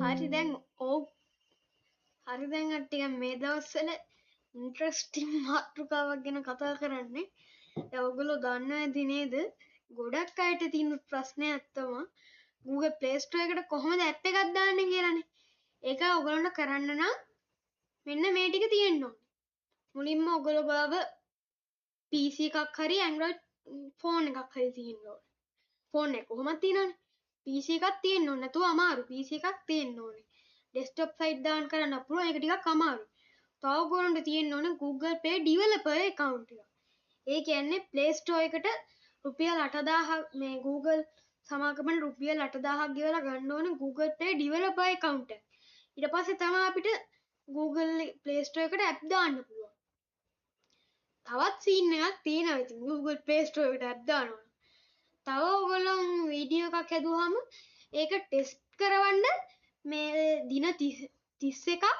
හරි දැන් හරි දැන් ටිකක් මේ දවස්වල ඉන්ට්‍රස්ටිං මාතෘකාවක් ගැන කතා කරන්නේ. දැන් ඔයගොල්ලෝ දන්නවා ඇති නේද? ගොඩක් අයට තියෙන ප්‍රශ්නයක් තමයි Google Play Store එකට කොහොමද ඇප් එකක් දාන්නේ කියලානේ. ඒක ඔයගොල්ලන්ට කරන්න නම් මෙන්න මේ ටික තියෙන්න ඕනේ. මුලින්ම ඔයගොල්ලෝ ගාව PC එකක් හරි Android ෆෝන් එකක් හරි තියෙන්න ඕනේ. ෆෝන් එක කොහොමද තියෙනවනේ. PC එකක් තියෙන්න ඕනේ. නැතුව අමාරු. PC එකක් තියෙන්න ඕනේ. ඩෙස්ක්ටොප් සයිට් දාන්න කරන්න පුළුවන්. ඒක ටිකක් අමාරුයි. තව ඔයගොල්ලන්ට තියෙන්න ඕනේ Google Play developer account එක. ඒ කියන්නේ Play Store එකට රුපියල් 8000ක් මේ Google සමාගමෙන් රුපියල් 8000ක් ගෙවලා ගන්න ඕනේ Google Play developer account එක. ඊට පස්සේ තමයි අපිට Google Play Store එකට app දාන්න පුළුවන්. තවත් සීන් එකක් තියෙනවා ඉතින් Google Play Store එකට app දානවා. තව ඔයගොල්ලෝ වීඩියෝ එකක් හැදුවාම ඒක ටෙස්ට් කරවන්න මේ දින 31ක්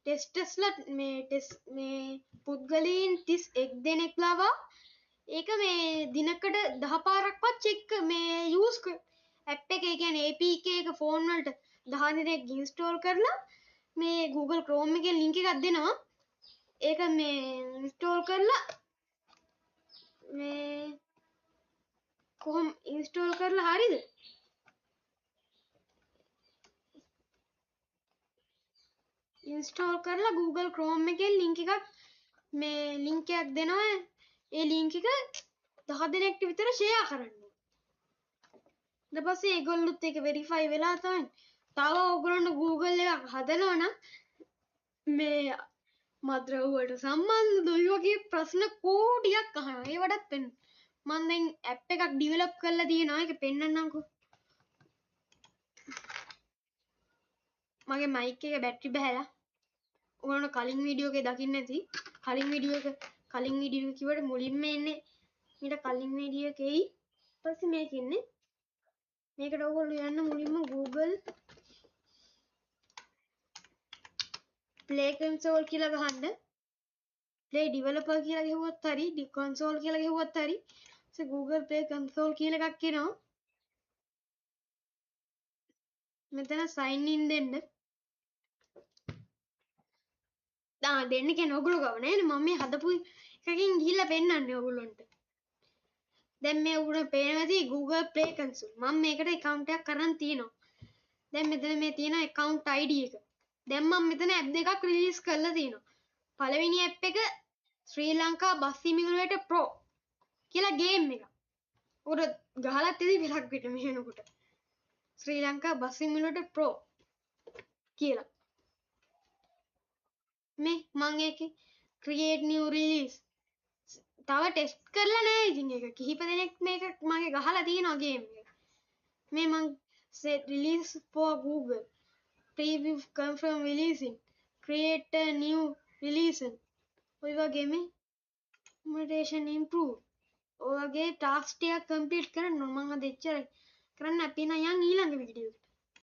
ටෙස්ටර්ස්ලා මේ පුද්ගලයන් 31 දෙනෙක් ලවා ඒක මේ දිනකට 10 පාරක්වත් චෙක් මේ යූස් ඇප් එක ඒ කියන්නේ APK එක ෆෝන් වලට 10 දිනක් ඉන්ස්ටෝල් කරලා මේ Google Chrome එකේ link එකක් දෙනවා. ඒක මේ ඉන්ස්ටෝල් කරලා මේ කොහොම ඉන්ස්ටෝල් කරලා හරිද? ඉන්ස්ටෝල් කරලා Google Chrome එකෙන් link එකක් මේ link එකක් දෙනවා. ඒ link එක 10 දෙනෙක්ට විතර share කරන්න. ඊට පස්සේ ඒගොල්ලොත් ඒක verify වෙලා තමයි. තව ඔයගොල්ලන්ට Google එකක් හදනවා නම් මේ මත්ද්‍රව්‍ය වලට සම්බන්ධ ඔය වගේ ප්‍රශ්න කෝටියක් අහනවා. ඒවටත් වෙන්න. මම දැන් app එකක් develop කරලා තියෙනවා. ඒක පෙන්නන්නම්කෝ. මගේ mic එකේ බැටරි බහැලා. ඔයගොල්ලෝ කලින් වීඩියෝ එකේ දකින්න ඇති. කලින් වීඩියෝ කිව්වට මුලින්ම එන්නේ ඊට කලින් වීඩියෝ එකේයි. ඊපස්සේ මේක ඉන්නේ. මේකට ඔයගොල්ලෝ යන්න මුලින්ම Google Play Console කියලා ගහන්න. Play Developer කියලා ගහුවොත් හරි, console කියලා ගහුවොත් හරි. ඊට Google Play Console කියලා එකක් එනවා. මෙතන sign in දෙන්න. දෙන්න කියන්නේ ඔයගොල්ලෝ ගාව නෑනේ. මම මේ හදපු එකකින් ගිහිල්ලා පෙන්නන්නේ ඔයගොල්ලන්ට. දැන් මේ උගුණ පේනවාදී Google Play Console. මම මේකට account එකක් කරන් තියෙනවා. දැන් මෙතන මේ තියෙන account ID එක. දැන් මම මෙතන app දෙකක් release කරලා තියෙනවා. පළවෙනි app එක ශ්‍රී ලංකා බස් සිමියුලේටර් Pro කියලා game එක. උඩ ගහලා තියෙදි විලක් පිට මෙහෙනකොට. ශ්‍රී ලංකා බස් සිමියුලේටර් Pro කියලා. මේ මම ඒකේ create new release තව ටෙස්ට් කරලා නෑ ඉතින් ඒක කිහිප දෙනෙක් මේක මගේ ගහලා තියෙනවා ගේම් එක. මේ මං set release for Google preview confirm releasing create a new release ඔය වගේ මේ moderation improve ඔය වගේ ටාස්ක් ටිකක් කම්ප්ලීට් කරන්න ඕන. මම අද එච්චරයි කරන්න අපි යන් ඊළඟ වීඩියෝ